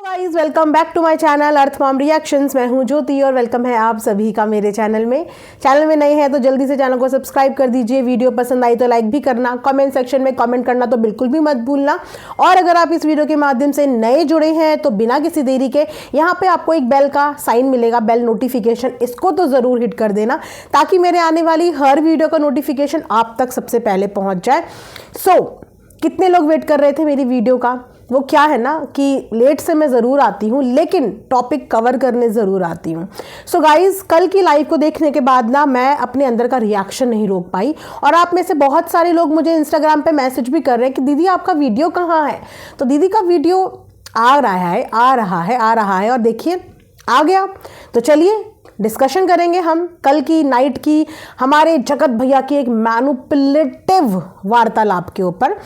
Guys, welcome back to my channel Earth Mom reactions. मैं हूं ज्योति और वेलकम है आप सभी का मेरे चैनल में नए हैं तो जल्दी से चैनल को सब्सक्राइब कर दीजिए। वीडियो पसंद आई तो लाइक भी करना, कमेंट सेक्शन में कमेंट करना तो बिल्कुल भी मत भूलना। और अगर आप इस वीडियो के माध्यम से नए जुड़े हैं तो बिना किसी देरी के यहाँ पे आपको एक बेल का साइन मिलेगा, बेल नोटिफिकेशन, इसको तो ज़रूर हिट कर देना ताकि मेरे आने वाली हर वीडियो का नोटिफिकेशन आप तक सबसे पहले पहुँच जाए। कितने लोग वेट कर रहे थे मेरी वीडियो का? वो क्या है ना कि लेट से मैं ज़रूर आती हूँ लेकिन टॉपिक कवर करने ज़रूर आती हूँ। सो गाइज़, कल की लाइव को देखने के बाद ना मैं अपने अंदर का रिएक्शन नहीं रोक पाई और आप में से बहुत सारे लोग मुझे इंस्टाग्राम पे मैसेज भी कर रहे हैं कि दीदी आपका वीडियो कहाँ है। तो दीदी का वीडियो आ रहा है और देखिए आ गया। तो चलिए डिस्कशन करेंगे हम कल की नाइट की हमारे जगत भैया की एक मैनिपुलेटिव वार्तालाप के ऊपर।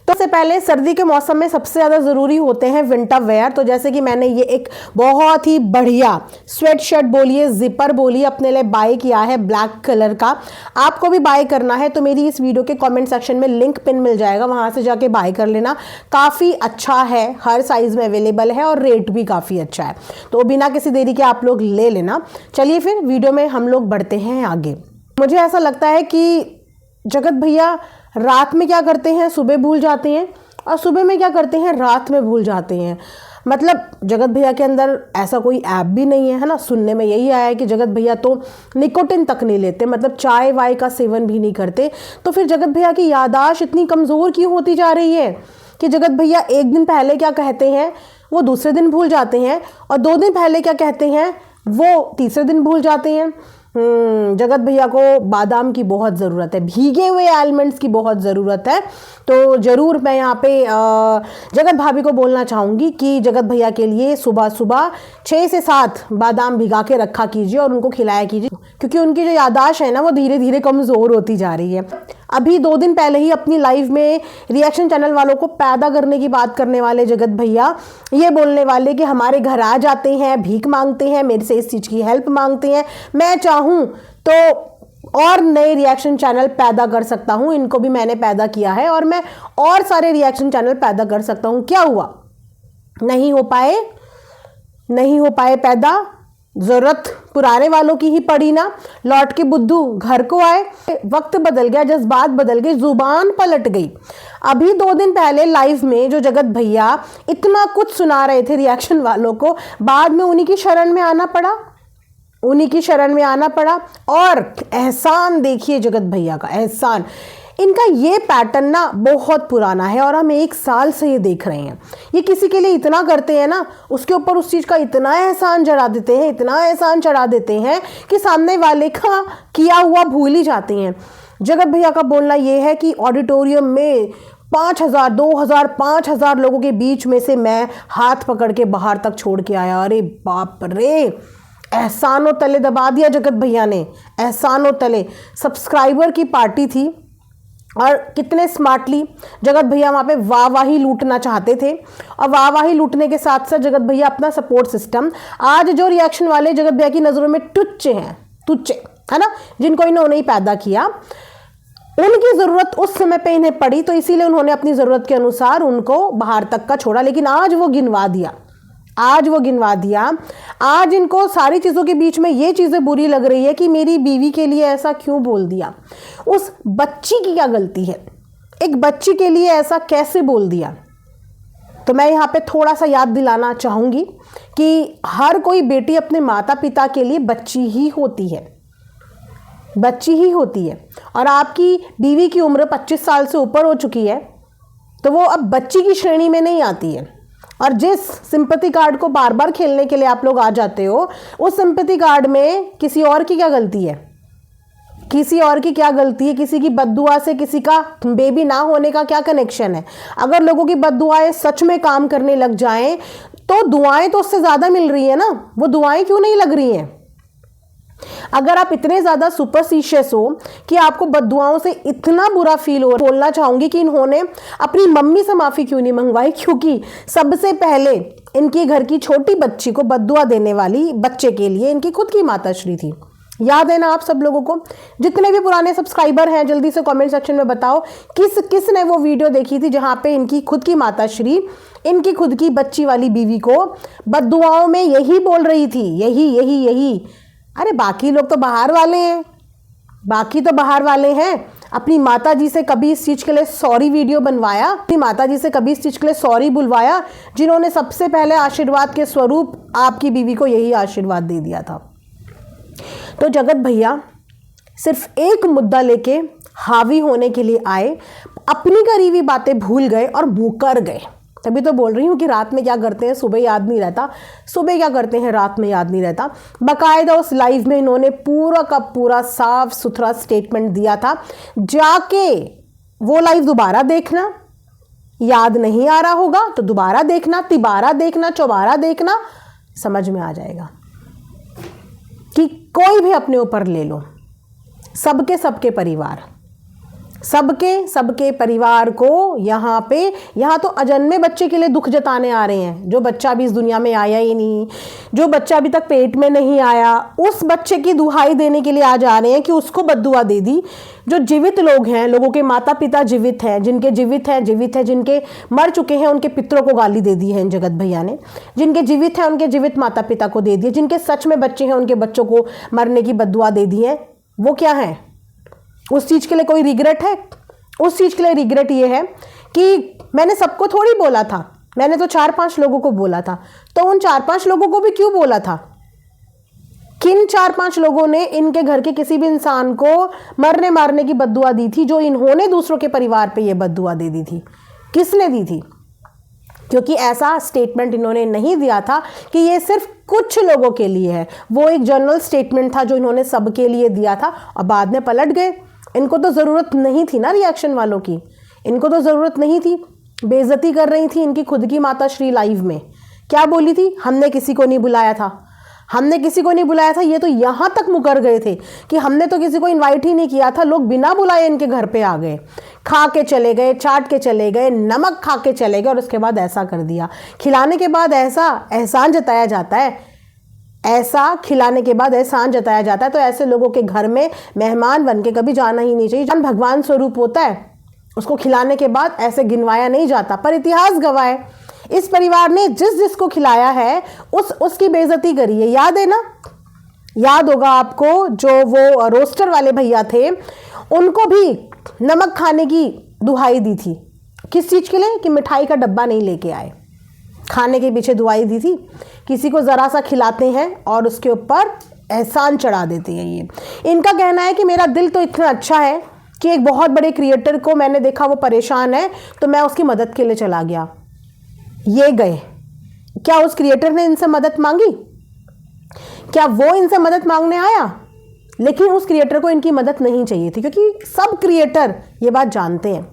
तो सबसे पहले सर्दी के मौसम में सबसे ज़्यादा ज़रूरी होते हैं विंटर वेयर। तो जैसे कि मैंने ये एक बहुत ही बढ़िया स्वेट शर्ट बोलिए, जिपर बोलिए, अपने लिए बाय किया है ब्लैक कलर का। आपको भी बाय करना है तो मेरी इस वीडियो के कमेंट सेक्शन में लिंक पिन मिल जाएगा, वहाँ से जाके बाय कर लेना। काफ़ी अच्छा है, हर साइज़ में अवेलेबल है और रेट भी काफ़ी अच्छा है, तो बिना किसी देरी के आप लोग ले लेना। चलिए फिर वीडियो में हम लोग बढ़ते हैं आगे। मुझे ऐसा लगता है कि जगत भैया रात में क्या करते हैं, सुबह भूल जाते हैं, और सुबह में क्या करते हैं, रात में भूल जाते हैं। मतलब जगत भैया के अंदर ऐसा कोई ऐप भी नहीं है ना। सुनने में यही आया है कि जगत भैया तो निकोटिन तक नहीं लेते, मतलब चाय वाय का सेवन भी नहीं करते। तो फिर जगत भैया की याददाश्त इतनी कमज़ोर क्यों होती जा रही है कि जगत भैया एक दिन पहले क्या कहते हैं वो दूसरे दिन भूल जाते हैं, और 2 दिन पहले क्या कहते हैं वो तीसरे दिन भूल जाते हैं। जगत भैया को बादाम की बहुत ज़रूरत है, भीगे हुए आलमंड्स की बहुत ज़रूरत है। तो ज़रूर मैं यहाँ पे जगत भाभी को बोलना चाहूँगी कि जगत भैया के लिए सुबह सुबह 6 से 7 बादाम भिगा के रखा कीजिए और उनको खिलाया कीजिए, क्योंकि उनकी जो याददाश्त है ना वो धीरे धीरे कमज़ोर होती जा रही है। अभी 2 दिन पहले ही अपनी लाइव में रिएक्शन चैनल वालों को पैदा करने की बात करने वाले जगत भैया ये बोलने वाले कि हमारे घर आ जाते हैं, भीख मांगते हैं, मेरे से इस चीज़ की हेल्प मांगते हैं। मैं चाहूँ तो और नए रिएक्शन चैनल पैदा कर सकता हूँ, इनको भी मैंने पैदा किया है और मैं और सारे रिएक्शन चैनल पैदा कर सकता हूँ। क्या हुआ, नहीं हो पाए पैदा, जरूरत पुराने वालों की ही पड़ी ना। लौट के बुद्धू घर को आए, वक्त बदल गया, जज्बात बदल गए, जुबान पलट गई। अभी 2 दिन पहले लाइव में जो जगत भैया इतना कुछ सुना रहे थे रिएक्शन वालों को, बाद में उन्हीं की शरण में आना पड़ा। और एहसान देखिए जगत भैया का, एहसान इनका ये पैटर्न ना बहुत पुराना है और हम 1 साल से ये देख रहे हैं। ये किसी के लिए इतना करते हैं ना, उसके ऊपर उस चीज़ का इतना एहसान चढ़ा देते हैं कि सामने वाले का किया हुआ भूल ही जाते हैं। जगत भैया का बोलना ये है कि ऑडिटोरियम में 5000, 2000, 5000 लोगों के बीच में से मैं हाथ पकड़ के बाहर तक छोड़ के आया। अरे बाप रे, एहसानों तले दबा दिया जगत भैया ने, एहसानों तले। सब्सक्राइबर की पार्टी थी और कितने स्मार्टली जगत भैया वहाँ पे वाहवाही लूटना चाहते थे, और वाहवाही लूटने के साथ साथ जगत भैया अपना सपोर्ट सिस्टम, आज जो रिएक्शन वाले जगत भैया की नज़रों में तुच्छ है ना, जिनको इन्होंने ही पैदा किया, उनकी ज़रूरत उस समय पे इन्हें पड़ी तो इसीलिए उन्होंने अपनी ज़रूरत के अनुसार उनको बाहर तक का छोड़ा। लेकिन आज वो गिनवा दिया। आज इनको सारी चीज़ों के बीच में ये चीज़ें बुरी लग रही है कि मेरी बीवी के लिए ऐसा क्यों बोल दिया। उस बच्ची की क्या गलती है, एक बच्ची के लिए ऐसा कैसे बोल दिया। तो मैं यहाँ पे थोड़ा सा याद दिलाना चाहूँगी कि हर कोई बेटी अपने माता पिता के लिए बच्ची ही होती है। और आपकी बीवी की उम्र 25 साल से ऊपर हो चुकी है तो वो अब बच्ची की श्रेणी में नहीं आती है। और जिस सिंपैथी कार्ड को बार बार खेलने के लिए आप लोग आ जाते हो, उस सिंपैथी कार्ड में किसी और की क्या गलती है, किसी की बद्दुआ से किसी का बेबी ना होने का क्या कनेक्शन है। अगर लोगों की बद्दुआएं सच में काम करने लग जाएं तो दुआएं तो उससे ज़्यादा मिल रही है ना, वो दुआएं क्यों नहीं लग रही हैं। अगर आप इतने ज़्यादा सुपरस्टिशियस हो कि आपको बद्दुआओं से इतना बुरा फील हो, बोलना चाहूँगी कि इन्होंने अपनी मम्मी से माफ़ी क्यों नहीं मंगवाई, क्योंकि सबसे पहले इनके घर की छोटी बच्ची को बद्दुआ देने वाली बच्चे के लिए इनकी खुद की माताश्री थी। याद है ना आप सब लोगों को? जितने भी पुराने सब्सक्राइबर हैं जल्दी से कमेंट सेक्शन में बताओ किसने वो वीडियो देखी थी जहां पे इनकी खुद की माताश्री इनकी खुद की बच्ची वाली बीवी को बद्दुआओं में यही बोल रही थी, यही। अरे बाकी लोग तो बाहर वाले हैं, बाकी तो बाहर वाले हैं। अपनी माताजी से कभी इस चीज़ के लिए सॉरी वीडियो बनवाया? अपनी माताजी से कभी इस चीज़ के लिए सॉरी बुलवाया, जिन्होंने सबसे पहले आशीर्वाद के स्वरूप आपकी बीवी को यही आशीर्वाद दे दिया था? तो जगत भैया सिर्फ एक मुद्दा लेके हावी होने के लिए आए, अपनी करीबी बातें भूल गए और मुकर गए। तभी तो बोल रही हूँ कि रात में क्या करते हैं सुबह याद नहीं रहता, सुबह क्या करते हैं रात में याद नहीं रहता। बाकायदा उस लाइव में इन्होंने पूरा का पूरा साफ सुथरा स्टेटमेंट दिया था। जाके वो लाइव दोबारा देखना, याद नहीं आ रहा होगा तो दोबारा देखना, तिबारा देखना, चौबारा देखना, समझ में आ जाएगा कि कोई भी अपने ऊपर ले लो, सबके परिवार को यहाँ तो अजन्मे बच्चे के लिए दुख जताने आ रहे हैं। जो बच्चा अभी इस दुनिया में आया ही नहीं, जो बच्चा अभी तक पेट में नहीं आया, उस बच्चे की दुहाई देने के लिए आ जा रहे हैं कि उसको बद्दुआ दे दी। जो जीवित लोग हैं, लोगों के माता पिता जीवित हैं, जिनके जीवित हैं, जिनके मर चुके हैं उनके पितरों को गाली दे दी है इन जगत भैया ने, जिनके जीवित हैं उनके जीवित माता पिता को दे दिए, जिनके सच में बच्चे हैं उनके बच्चों को मरने की बद्दुआ दे दी है। वो क्या है? उस चीज़ के लिए कोई रिग्रेट है? उस चीज़ के लिए रिग्रेट ये है कि मैंने सबको थोड़ी बोला था, मैंने तो 4-5 लोगों को बोला था। तो उन 4-5 लोगों को भी क्यों बोला था? किन 4-5 लोगों ने इनके घर के किसी भी इंसान को मरने मारने की बद्दुआ दी थी जो इन्होंने दूसरों के परिवार पे ये बद्दुआ दे दी थी? किसने दी थी? क्योंकि ऐसा स्टेटमेंट इन्होंने नहीं दिया था कि ये सिर्फ कुछ लोगों के लिए है। वो एक जनरल स्टेटमेंट था जो इन्होंने सबके लिए दिया था और बाद में पलट गए। इनको तो ज़रूरत नहीं थी ना रिएक्शन वालों की, इनको तो ज़रूरत नहीं थी। बेइज्जती कर रही थी इनकी खुद की माताश्री लाइव में। क्या बोली थी? हमने किसी को नहीं बुलाया था, हमने किसी को नहीं बुलाया था। ये तो यहाँ तक मुकर गए थे कि हमने तो किसी को इनवाइट ही नहीं किया था, लोग बिना बुलाए इनके घर पे आ गए, खा के चले गए, चाट के चले गए, नमक खा के चले गए और उसके बाद ऐसा कर दिया। खिलाने के बाद ऐसा एहसान जताया जाता है, ऐसा खिलाने के बाद एहसान जताया जाता है। तो ऐसे लोगों के घर में मेहमान बन के कभी जाना ही नहीं चाहिए। जब भगवान स्वरूप होता है उसको खिलाने के बाद ऐसे गिनवाया नहीं जाता। पर इतिहास गवाह है, इस परिवार ने जिसको खिलाया है उसकी बेइज्जती करी है। याद है ना? याद होगा आपको, जो वो रोस्टर वाले भैया थे उनको भी नमक खाने की दुहाई दी थी। किस चीज़ के लिए? कि मिठाई का डब्बा नहीं लेके आए, खाने के पीछे दुहाई दी थी। किसी को ज़रा सा खिलाते हैं और उसके ऊपर एहसान चढ़ा देते हैं। ये इनका कहना है कि मेरा दिल तो इतना अच्छा है कि एक बहुत बड़े क्रिएटर को मैंने देखा वो परेशान है तो मैं उसकी मदद के लिए चला गया। ये गए, क्या उस क्रिएटर ने इनसे मदद मांगी? क्या वो इनसे मदद मांगने आया? लेकिन उस क्रिएटर को इनकी मदद नहीं चाहिए थी, क्योंकि सब क्रिएटर ये बात जानते हैं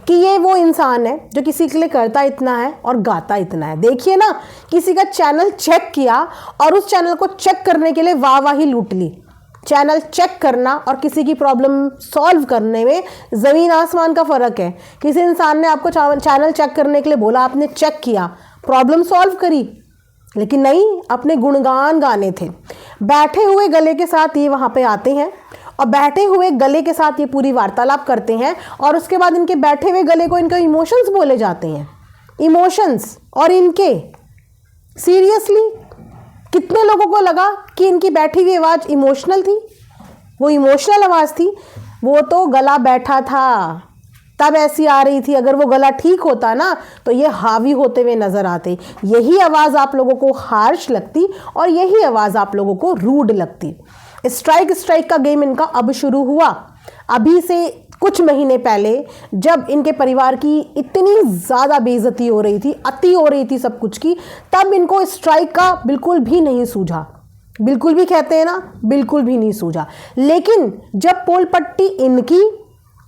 कि ये वो इंसान है जो किसी के लिए करता इतना है और गाता इतना है। देखिए ना, किसी का चैनल चेक किया और उस चैनल को चेक करने के लिए वाहवाही लूट ली। चैनल चेक करना और किसी की प्रॉब्लम सॉल्व करने में ज़मीन आसमान का फ़र्क है। किसी इंसान ने आपको चैनल चेक करने के लिए बोला, आपने चेक किया, प्रॉब्लम सॉल्व करी, लेकिन नहीं, अपने गुणगान गाने थे। बैठे हुए गले के साथ ये वहाँ पे आते हैं और बैठे हुए गले के साथ ये पूरी वार्तालाप करते हैं और उसके बाद इनके बैठे हुए गले को इनके इमोशंस बोले जाते हैं। इमोशंस और इनके सीरियसली कितने लोगों को लगा कि इनकी बैठी हुई आवाज़ इमोशनल थी? वो इमोशनल आवाज़ थी, वो तो गला बैठा था तब ऐसी आ रही थी। अगर वो गला ठीक होता ना तो ये हावी होते हुए नज़र आते। यही आवाज़ आप लोगों को हार्श लगती और यही आवाज़ आप लोगों को रूड लगती। स्ट्राइक का गेम इनका अब शुरू हुआ। अभी से कुछ महीने पहले जब इनके परिवार की इतनी ज़्यादा बेइज्जती हो रही थी, अति हो रही थी सब कुछ की, तब इनको स्ट्राइक का बिल्कुल भी नहीं सूझा। बिल्कुल भी कहते हैं ना, बिल्कुल भी नहीं सूझा। लेकिन जब पोल पट्टी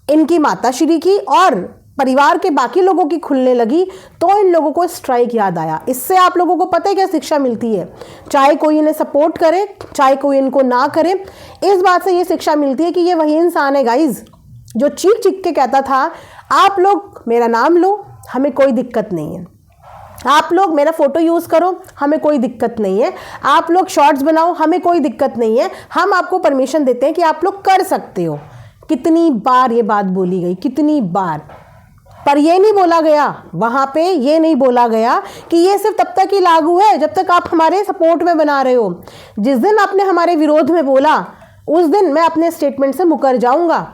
इनकी माताश्री की और परिवार के बाकी लोगों की खुलने लगी तो इन लोगों को स्ट्राइक याद आया। इससे आप लोगों को पता है क्या शिक्षा मिलती है? चाहे कोई इन्हें सपोर्ट करे, चाहे कोई इनको ना करे, इस बात से ये शिक्षा मिलती है कि ये वही इंसान है गाइज जो चीख चीख के कहता था, आप लोग मेरा नाम लो, हमें कोई दिक्कत नहीं है। आप लोग मेरा फोटो यूज़ करो, हमें कोई दिक्कत नहीं है। आप लोग शॉर्ट्स बनाओ, हमें कोई दिक्कत नहीं है। हम आपको परमिशन देते हैं कि आप लोग कर सकते हो। कितनी बार ये बात बोली गई, कितनी बार, पर ये नहीं बोला गया वहाँ पे, ये नहीं बोला गया कि ये सिर्फ तब तक ही लागू है जब तक आप हमारे सपोर्ट में बना रहे हो। जिस दिन आपने हमारे विरोध में बोला, उस दिन मैं अपने स्टेटमेंट से मुकर जाऊँगा।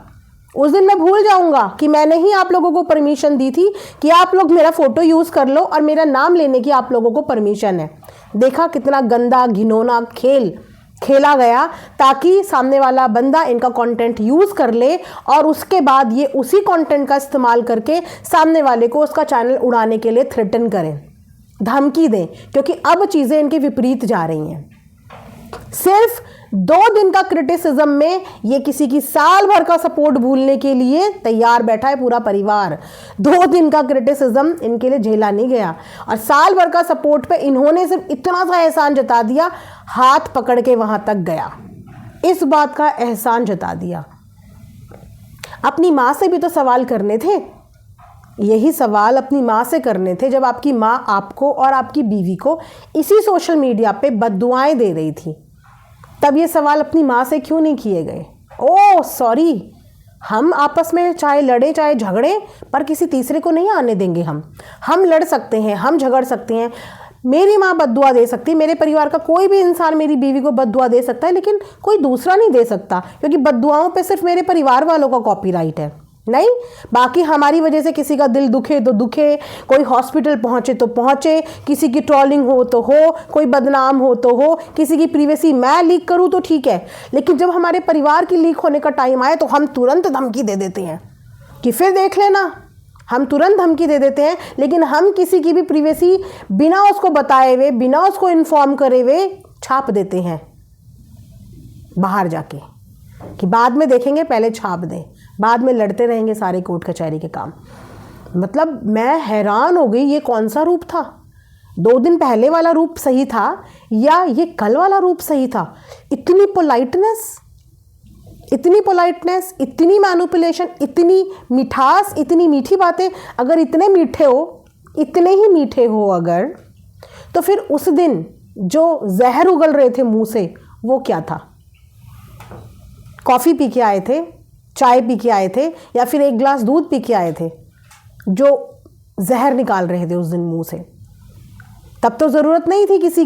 उस दिन मैं भूल जाऊंगा कि मैंने ही आप लोगों को परमिशन दी थी कि आप लोग मेरा फोटो यूज़ कर लो और मेरा नाम लेने की आप लोगों को परमिशन है। देखा कितना गंदा घिनौना खेल खेला गया, ताकि सामने वाला बंदा इनका कंटेंट यूज़ कर ले और उसके बाद ये उसी कंटेंट का इस्तेमाल करके सामने वाले को उसका चैनल उड़ाने के लिए थ्रेटन करें, धमकी दें, क्योंकि अब चीज़ें इनकी विपरीत जा रही हैं। सिर्फ 2 दिन का क्रिटिसिज्म में ये किसी की साल भर का सपोर्ट भूलने के लिए तैयार बैठा है पूरा परिवार। 2 दिन का क्रिटिसिज्म इनके लिए झेला नहीं गया, और साल भर का सपोर्ट पे इन्होंने सिर्फ इतना सा एहसान जता दिया, हाथ पकड़ के वहां तक गया, इस बात का एहसान जता दिया। अपनी माँ से भी तो सवाल करने थे, यही सवाल अपनी माँ से करने थे जब आपकी माँ आपको और आपकी बीवी को इसी सोशल मीडिया पे बद्दुआएं दे रही थी। तब ये सवाल अपनी माँ से क्यों नहीं किए गए? ओह सॉरी, हम आपस में चाहे लड़े चाहे झगड़े, पर किसी तीसरे को नहीं आने देंगे। हम लड़ सकते हैं, हम झगड़ सकते हैं, मेरी माँ बद्दुआ दे सकती है, मेरे परिवार का कोई भी इंसान मेरी बीवी को बद्दुआ दे सकता है, लेकिन कोई दूसरा नहीं दे सकता, क्योंकि बद्दुआओं पे सिर्फ मेरे परिवार वालों का कॉपीराइट है। नहीं, बाकी हमारी वजह से किसी का दिल दुखे तो दुखे, कोई हॉस्पिटल पहुंचे तो पहुंचे, किसी की ट्रोलिंग हो तो हो, कोई बदनाम हो तो हो, किसी की प्रीवेसी मैं लीक करूं तो ठीक है, लेकिन जब हमारे परिवार की लीक होने का टाइम आए तो हम तुरंत धमकी दे देते हैं कि फिर देख लेना। हम तुरंत धमकी दे देते हैं, लेकिन हम किसी की भी प्रीवेसी बिना उसको बताए हुए, बिना उसको इन्फॉर्म करे हुए छाप देते हैं बाहर जाके, कि बाद में देखेंगे, पहले छाप दें, बाद में लड़ते रहेंगे सारे कोर्ट कचहरी के काम। मतलब मैं हैरान हो गई, ये कौन सा रूप था? 2 दिन पहले वाला रूप सही था या ये कल वाला रूप सही था? इतनी पोलाइटनेस, इतनी मैनिपुलेशन, इतनी मिठास, इतनी मीठी बातें। अगर इतने ही मीठे हो अगर, तो फिर उस दिन जो जहर उगल रहे थे मुंह से, वो क्या था? कॉफ़ी पी के आए थे, चाय पी के आए थे, या फिर 1 गिलास दूध पी के आए थे जो जहर निकाल रहे थे उस दिन मुंह से? तब तो ज़रूरत नहीं थी किसी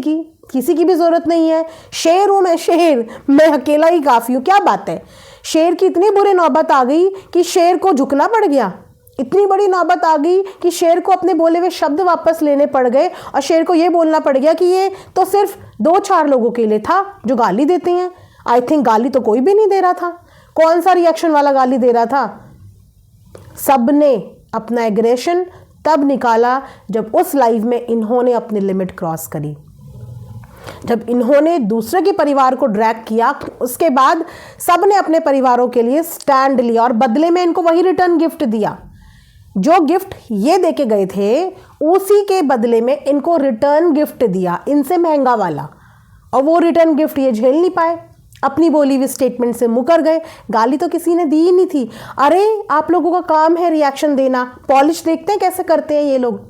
की भी ज़रूरत नहीं है। शेर हूँ मैं, शेर, मैं अकेला ही काफ़ी हूँ। क्या बात है, शेर की इतनी बुरी नौबत आ गई कि शेर को झुकना पड़ गया। इतनी बड़ी नौबत आ गई कि शेर को अपने बोले हुए शब्द वापस लेने पड़ गए, और शेर को ये बोलना पड़ गया कि ये तो सिर्फ 2-4 लोगों के लिए था जो गाली देते हैं। आई थिंक गाली तो कोई भी नहीं दे रहा था। कौन सा रिएक्शन वाला गाली दे रहा था? सबने अपना एग्रेशन तब निकाला जब उस लाइव में इन्होंने अपनी लिमिट क्रॉस करी, जब इन्होंने दूसरे के परिवार को ड्रैग किया। उसके बाद सबने अपने परिवारों के लिए स्टैंड लिया, और बदले में इनको वही रिटर्न गिफ्ट दिया। जो गिफ्ट ये देके गए थे, उसी के बदले में इनको रिटर्न गिफ्ट दिया, इनसे महंगा वाला, और वो रिटर्न गिफ्ट ये झेल नहीं पाए, अपनी बोली हुई स्टेटमेंट से मुकर गए। गाली तो किसी ने दी ही नहीं थी। अरे आप लोगों का काम है रिएक्शन देना, पॉलिश देखते हैं कैसे करते हैं ये लोग।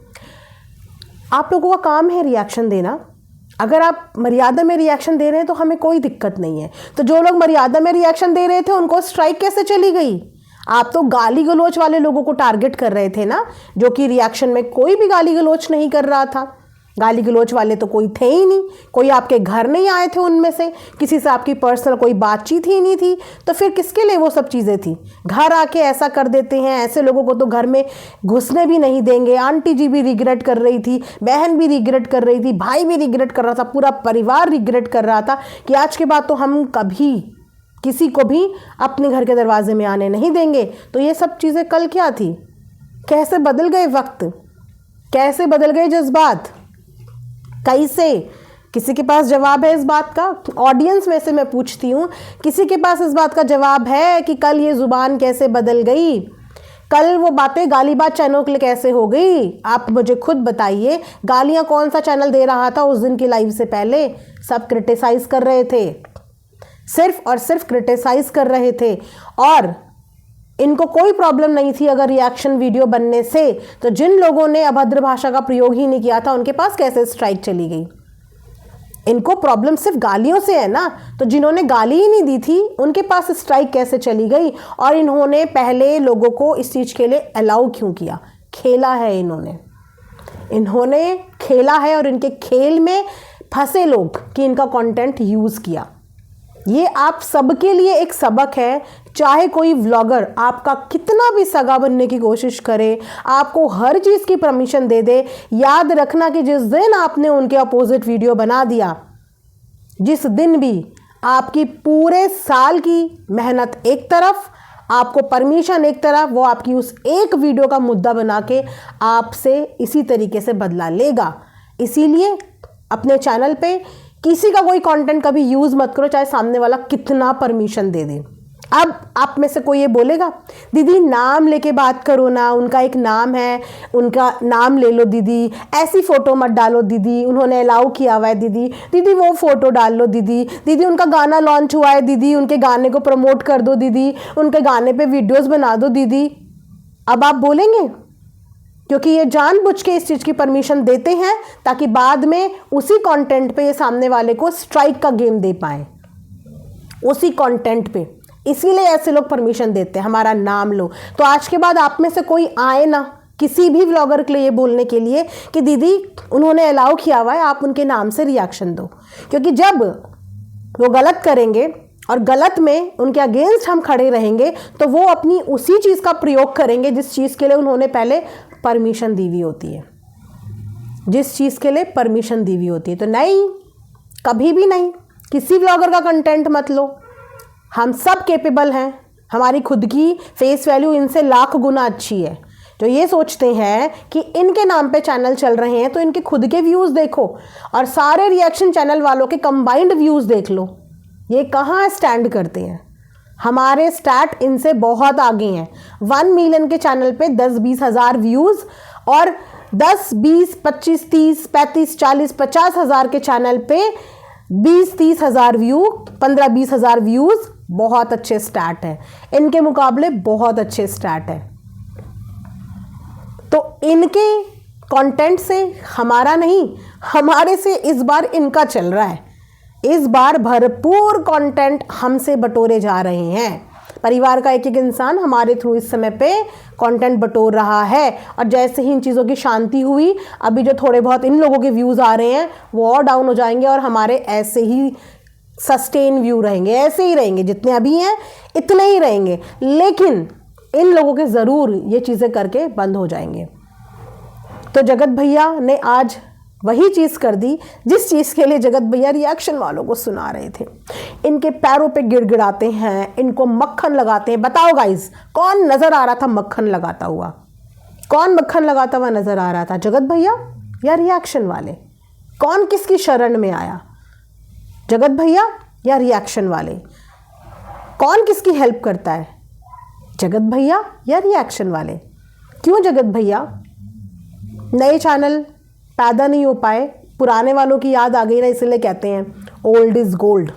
आप लोगों का काम है रिएक्शन देना। अगर आप मर्यादा में रिएक्शन दे रहे हैं तो हमें कोई दिक्कत नहीं है। तो जो लोग मर्यादा में रिएक्शन दे रहे थे, उनको स्ट्राइक कैसे चली गई? आप तो गाली गलोच वाले लोगों को टारगेट कर रहे थे ना, जो कि रिएक्शन में कोई भी गाली गलोच नहीं कर रहा था। गाली गलोच वाले तो कोई थे ही नहीं, कोई आपके घर नहीं आए थे उनमें से, किसी से आपकी पर्सनल कोई बातचीत ही नहीं थी। तो फिर किसके लिए वो सब चीज़ें थी? घर आके ऐसा कर देते हैं, ऐसे लोगों को तो घर में घुसने भी नहीं देंगे। आंटी जी भी रिग्रेट कर रही थी, बहन भी रिग्रेट कर रही थी, भाई भी रिग्रेट कर रहा था, पूरा परिवार रिग्रेट कर रहा था कि आज के बाद तो हम कभी किसी को भी अपने घर के दरवाजे में आने नहीं देंगे। तो ये सब चीज़ें कल क्या थी? कैसे बदल गए वक्त, कैसे बदल गए जज्बात, कैसे? किसी के पास जवाब है इस बात का? ऑडियंस में से मैं पूछती हूँ, किसी के पास इस बात का जवाब है कि कल ये ज़ुबान कैसे बदल गई? कल वो बातें गालीबाज चैनल के लिए कैसे हो गई? आप मुझे खुद बताइए। गालियाँ कौन सा चैनल दे रहा था उस दिन की लाइव से पहले? सब क्रिटिसाइज़ कर रहे थे, सिर्फ और सिर्फ क्रिटिसाइज़ कर रहे थे। और इनको कोई प्रॉब्लम नहीं थी अगर रिएक्शन वीडियो बनने से, तो जिन लोगों ने अभद्र भाषा का प्रयोग ही नहीं किया था उनके पास कैसे स्ट्राइक चली गई? इनको प्रॉब्लम सिर्फ गालियों से है ना, तो जिन्होंने गाली ही नहीं दी थी उनके पास स्ट्राइक कैसे चली गई? और इन्होंने पहले लोगों को इस चीज़ के लिए अलाउ क्यों किया? खेला है इन्होंने खेला है, और इनके खेल में फंसे लोग कि इनका कंटेंट यूज़ किया। ये आप सबके लिए एक सबक है। चाहे कोई व्लॉगर आपका कितना भी सगा बनने की कोशिश करे, आपको हर चीज़ की परमिशन दे दे, याद रखना कि जिस दिन आपने उनके अपोजिट वीडियो बना दिया, जिस दिन भी आपकी पूरे साल की मेहनत एक तरफ, आपको परमिशन एक तरफ, वो आपकी उस एक वीडियो का मुद्दा बना के आपसे इसी तरीके से बदला लेगा। इसीलिए अपने चैनल पे किसी का कोई कंटेंट कभी यूज़ मत करो, चाहे सामने वाला कितना परमिशन दे दे। अब आप में से कोई ये बोलेगा, दीदी नाम लेके बात करो ना, उनका एक नाम है, उनका नाम ले लो दीदी, ऐसी फ़ोटो मत डालो दीदी, उन्होंने अलाउ किया हुआ है दीदी वो फ़ोटो डाल लो दीदी उनका गाना लॉन्च हुआ है दीदी, उनके गाने को प्रमोट कर दो दीदी, उनके गाने पे वीडियोस बना दो दीदी। अब आप बोलेंगे, क्योंकि ये जानबूझ के इस चीज़ की परमिशन देते हैं ताकि बाद में उसी कंटेंट पे ये सामने वाले को स्ट्राइक का गेम दे पाए, उसी कंटेंट पे। इसीलिए ऐसे लोग परमिशन देते हैं, हमारा नाम लो। तो आज के बाद आप में से कोई आए ना किसी भी व्लॉगर के लिए ये बोलने के लिए कि दीदी उन्होंने अलाउ किया हुआ है, आप उनके नाम से रिएक्शन दो। क्योंकि जब वो गलत करेंगे और गलत में उनके अगेंस्ट हम खड़े रहेंगे, तो वो अपनी उसी चीज़ का प्रयोग करेंगे जिस चीज़ के लिए उन्होंने पहले परमिशन दी हुई होती है, जिस चीज़ के लिए परमिशन दी हुई होती है। तो नहीं, कभी भी नहीं, किसी व्लॉगर का कंटेंट मत लो। हम सब कैपेबल हैं, हमारी खुद की फेस वैल्यू इनसे लाख गुना अच्छी है। जो ये सोचते हैं कि इनके नाम पे चैनल चल रहे हैं तो इनके खुद के व्यूज़ देखो और सारे रिएक्शन चैनल वालों के कंबाइंड व्यूज़ देख लो, ये कहाँ स्टैंड करते हैं। हमारे स्टैट इनसे बहुत आगे हैं। 1 मिलियन के चैनल पे 10-20 हज़ार व्यूज़ और 10, 20, 25, 30, 35, 40, 50 हज़ार के चैनल पे 20-30 हज़ार व्यू, 15-20 हज़ार व्यूज़, बहुत अच्छे स्टैट हैं। इनके मुकाबले बहुत अच्छे स्टैट हैं। तो इनके कंटेंट से हमारा नहीं, हमारे से इस बार इनका चल रहा है। इस बार भरपूर कंटेंट हमसे बटोरे जा रहे हैं। परिवार का एक एक इंसान हमारे थ्रू इस समय पे कंटेंट बटोर रहा है। और जैसे ही इन चीज़ों की शांति हुई, अभी जो थोड़े बहुत इन लोगों के व्यूज़ आ रहे हैं वो और डाउन हो जाएंगे और हमारे ऐसे ही सस्टेन व्यू रहेंगे, ऐसे ही रहेंगे, जितने अभी हैं इतने ही रहेंगे। लेकिन इन लोगों के ज़रूर ये चीज़ें करके बंद हो जाएंगे। तो जगत भैया ने आज वही चीज़ कर दी जिस चीज़ के लिए जगत भैया रिएक्शन वालों को सुना रहे थे। इनके पैरों पे गिड़गिड़ाते हैं, इनको मक्खन लगाते हैं। बताओ गाइस, कौन नज़र आ रहा था मक्खन लगाता हुआ? कौन मक्खन लगाता हुआ नज़र आ रहा था, जगत भैया या रिएक्शन वाले? कौन किसकी शरण में आया, जगत भैया या रिएक्शन वाले? कौन किसकी हेल्प करता है, जगत भैया या रिएक्शन वाले? क्यों जगत भैया? नए चैनल पैदा नहीं हो पाए, पुराने वालों की याद आ गई ना, इसलिए कहते हैं ओल्ड इज़ गोल्ड।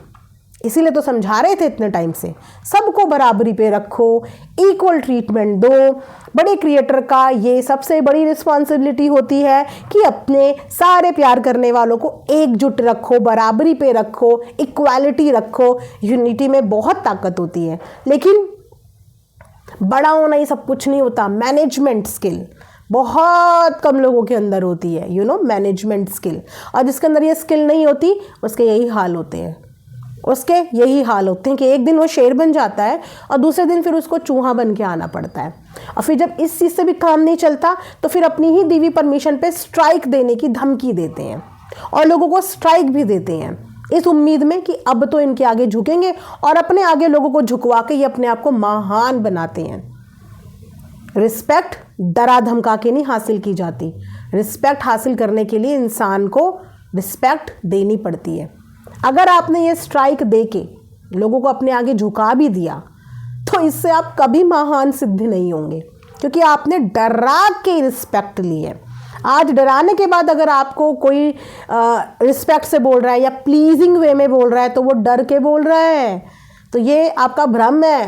इसीलिए तो समझा रहे थे इतने टाइम से, सबको बराबरी पे रखो, इक्वल ट्रीटमेंट दो। बड़े क्रिएटर का ये सबसे बड़ी रिस्पॉन्सिबिलिटी होती है कि अपने सारे प्यार करने वालों को एकजुट रखो, बराबरी पे रखो, इक्वालिटी रखो। यूनिटी में बहुत ताकत होती है, लेकिन बड़ा होना ही सब कुछ नहीं होता। मैनेजमेंट स्किल बहुत कम लोगों के अंदर होती है, मैनेजमेंट स्किल। और जिसके अंदर ये स्किल नहीं होती उसके यही हाल होते हैं, उसके यही हाल होते हैं कि एक दिन वो शेर बन जाता है और दूसरे दिन फिर उसको चूहा बन के आना पड़ता है। और फिर जब इस चीज़ से भी काम नहीं चलता तो फिर अपनी ही दी हुई परमिशन पे स्ट्राइक देने की धमकी देते हैं और लोगों को स्ट्राइक भी देते हैं इस उम्मीद में कि अब तो इनके आगे झुकेंगे, और अपने आगे लोगों को झुकवा के ये अपने आप को महान बनाते हैं। रिस्पेक्ट डरा धमका के नहीं हासिल की जाती। रिस्पेक्ट हासिल करने के लिए इंसान को रिस्पेक्ट देनी पड़ती है। अगर आपने ये स्ट्राइक दे के लोगों को अपने आगे झुका भी दिया तो इससे आप कभी महान सिद्ध नहीं होंगे, क्योंकि आपने डरा के रिस्पेक्ट ली है। आज डराने के बाद अगर आपको कोई रिस्पेक्ट से बोल रहा है या प्लीजिंग वे में बोल रहा है तो वो डर के बोल रहा है। तो ये आपका भ्रम है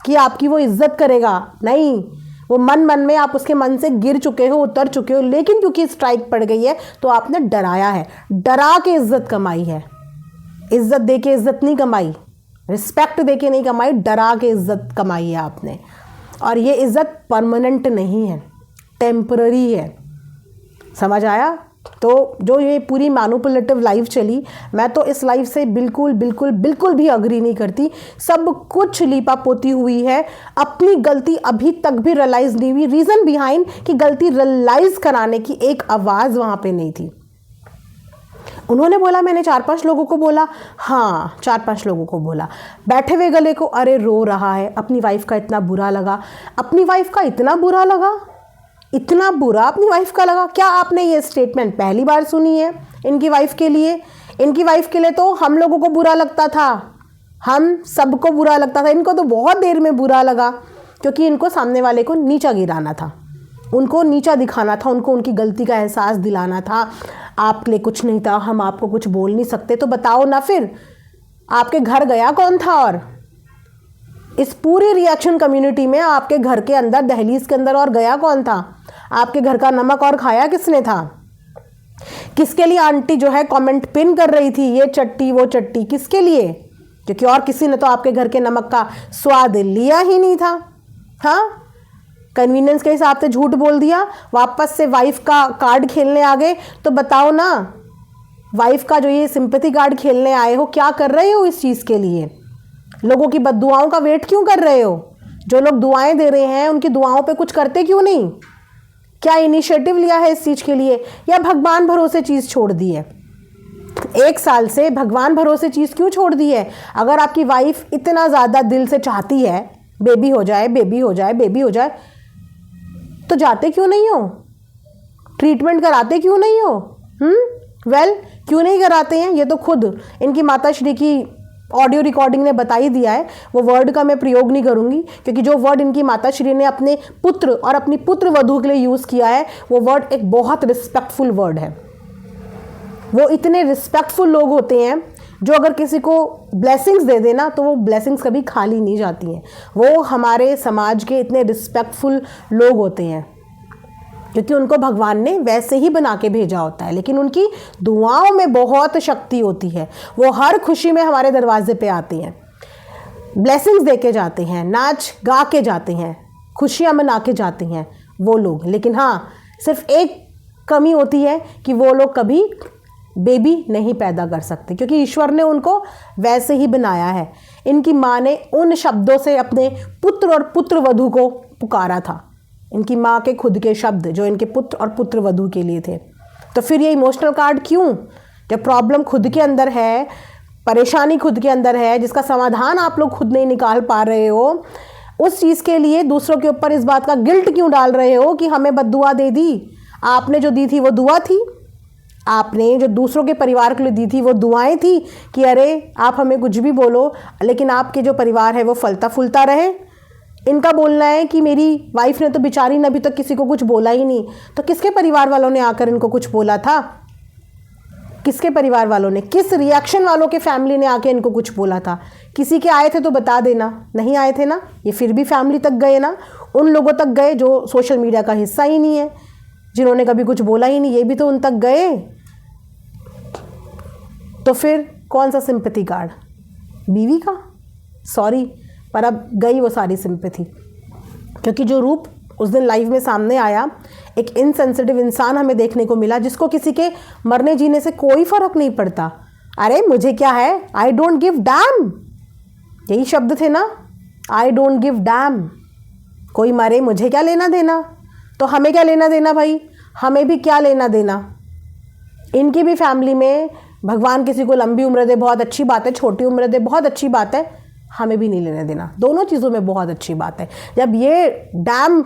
कि आपकी वो इज्जत करेगा, नहीं। वो मन मन में आप उसके मन से गिर चुके हो, उतर चुके हो, लेकिन क्योंकि स्ट्राइक पड़ गई है तो आपने डराया है, डरा के इज्जत कमाई है। इज्जत दे के इज्जत नहीं कमाई, रिस्पेक्ट दे के नहीं कमाई, डरा के इज्जत कमाई है आपने। और ये इज्जत परमानेंट नहीं है, टेम्पररी है। समझ आया? तो जो ये पूरी मैनिपुलेटिव लाइफ चली, मैं तो इस लाइफ से बिल्कुल बिल्कुल बिल्कुल भी अग्री नहीं करती। सब कुछ लीपा पोती हुई है, अपनी गलती अभी तक भी रियलाइज नहीं हुई। रीज़न बिहाइंड कि गलती रियलाइज कराने की एक आवाज़ वहाँ पे नहीं थी। उन्होंने बोला मैंने 4-5 लोगों को बोला, हाँ 4-5 लोगों को बोला। बैठे हुए गले को अरे रो रहा है, अपनी वाइफ का इतना बुरा लगा, अपनी वाइफ का इतना बुरा लगा, इतना बुरा अपनी वाइफ का लगा। क्या आपने ये स्टेटमेंट पहली बार सुनी है इनकी वाइफ के लिए? इनकी वाइफ के लिए तो हम लोगों को बुरा लगता था, हम सबको बुरा लगता था। इनको तो बहुत देर में बुरा लगा, क्योंकि इनको सामने वाले को नीचा गिराना था, उनको नीचा दिखाना था, उनको उनकी गलती का एहसास दिलाना था। आपके लिए कुछ नहीं था, हम आपको कुछ बोल नहीं सकते, तो बताओ ना फिर आपके घर गया कौन था? और इस पूरी रिएक्शन कम्युनिटी में आपके घर के अंदर, दहलीज के अंदर और गया कौन था? आपके घर का नमक और खाया किसने था? किसके लिए आंटी जो है कमेंट पिन कर रही थी, ये चट्टी वो चट्टी, किसके लिए? क्योंकि और किसी ने तो आपके घर के नमक का स्वाद लिया ही नहीं था। हाँ, कन्वीनियंस के हिसाब से झूठ बोल दिया, वापस से वाइफ का कार्ड खेलने आ गए। तो बताओ ना, वाइफ का जो ये सिंपैथी कार्ड खेलने आए हो, क्या कर रहे हो इस चीज़ के लिए? लोगों की बद्दुआओं का वेट क्यों कर रहे हो? जो लोग दुआएं दे रहे हैं उनकी दुआओं पे कुछ करते क्यों नहीं? क्या इनिशिएटिव लिया है इस चीज़ के लिए, या भगवान भरोसे चीज़ छोड़ दी है? 1 साल से भगवान भरोसे चीज़ क्यों छोड़ दी है? अगर आपकी वाइफ इतना ज़्यादा दिल से चाहती है बेबी हो जाए, बेबी हो जाए, बेबी हो जाए, तो जाते क्यों नहीं हो? ट्रीटमेंट कराते क्यों नहीं हो? क्यों नहीं कराते हैं? ये तो खुद इनकी माता श्री की ऑडियो रिकॉर्डिंग ने बता ही दिया है। वो वर्ड का मैं प्रयोग नहीं करूंगी, क्योंकि जो वर्ड इनकी माता श्री ने अपने पुत्र और अपनी पुत्र वधू के लिए यूज़ किया है, वो वर्ड एक बहुत रिस्पेक्टफुल वर्ड है। वो इतने रिस्पेक्टफुल लोग होते हैं जो अगर किसी को ब्लेसिंग्स दे देना तो वो ब्लेसिंग्स कभी खाली नहीं जाती हैं। वो हमारे समाज के इतने रिस्पेक्टफुल लोग होते हैं, क्योंकि उनको भगवान ने वैसे ही बना के भेजा होता है। लेकिन उनकी दुआओं में बहुत शक्ति होती है। वो हर खुशी में हमारे दरवाजे पे आते हैं, ब्लेसिंग्स दे के जाते हैं, नाच गा के जाते हैं, खुशियाँ मना के जाते हैं वो लोग। लेकिन हाँ, सिर्फ एक कमी होती है कि वो लोग कभी बेबी नहीं पैदा कर सकते, क्योंकि ईश्वर ने उनको वैसे ही बनाया है। इनकी माँ ने उन शब्दों से अपने पुत्र और पुत्र वधू को पुकारा था, इनकी माँ के खुद के शब्द जो इनके पुत्र और पुत्र वधू के लिए थे। तो फिर ये इमोशनल कार्ड क्यों? जब प्रॉब्लम खुद के अंदर है, परेशानी खुद के अंदर है, जिसका समाधान आप लोग खुद नहीं निकाल पा रहे हो, उस चीज़ के लिए दूसरों के ऊपर इस बात का गिल्ट क्यों डाल रहे हो कि हमें बद्दुआ दे दी? आपने जो दी थी वो दुआ थी, आपने जो दूसरों के परिवार के लिए दी थी वो दुआएं थी कि अरे आप हमें कुछ भी बोलो, लेकिन आपके जो परिवार है वो फलता फूलता रहे। इनका बोलना है कि मेरी वाइफ ने तो बेचारी ने अभी तक किसी को कुछ बोला ही नहीं। तो किसके परिवार वालों ने आकर इनको कुछ बोला था? किसके परिवार वालों ने, किस रिएक्शन वालों के फैमिली ने आके इनको कुछ बोला था? किसी के आए थे तो बता देना, नहीं आए थे ना, ये फिर भी फैमिली तक गए ना, उन लोगों तक गए जो सोशल मीडिया का हिस्सा ही नहीं है, जिन्होंने कभी कुछ बोला ही नहीं, ये भी तो उन तक गए। तो फिर कौन सा सिंपैथी कार्ड? बीवी का? सॉरी, पर अब गई वो सारी सिंपैथी, क्योंकि जो रूप उस दिन लाइव में सामने आया, एक इनसेंसिटिव इंसान हमें देखने को मिला जिसको किसी के मरने जीने से कोई फर्क नहीं पड़ता। अरे मुझे क्या है, आई डोंट गिव डैम, यही शब्द थे ना, आई डोंट गिव डैम। कोई मरे मुझे क्या लेना देना, तो हमें क्या लेना देना भाई, हमें भी क्या लेना देना। इनकी भी फैमिली में भगवान किसी को लंबी उम्र दे, बहुत अच्छी बात है, छोटी उम्र दे, बहुत अच्छी बात है, हमें भी नहीं लेने देना। दोनों चीज़ों में बहुत अच्छी बात है। जब ये डैम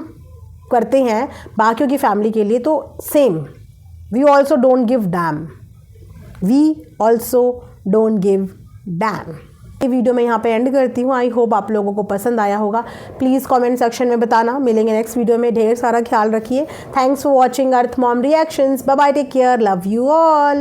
करते हैं बाकियों की फैमिली के लिए, तो same we also don't give damn, we also don't give damn. ये वीडियो मैं यहाँ पे एंड करती हूँ। आई होप आप लोगों को पसंद आया होगा। प्लीज़ कमेंट सेक्शन में बताना। मिलेंगे नेक्स्ट वीडियो में। ढेर सारा ख्याल रखिए। Thanks for watching Earth Mom reactions. Bye bye, take care, love you all.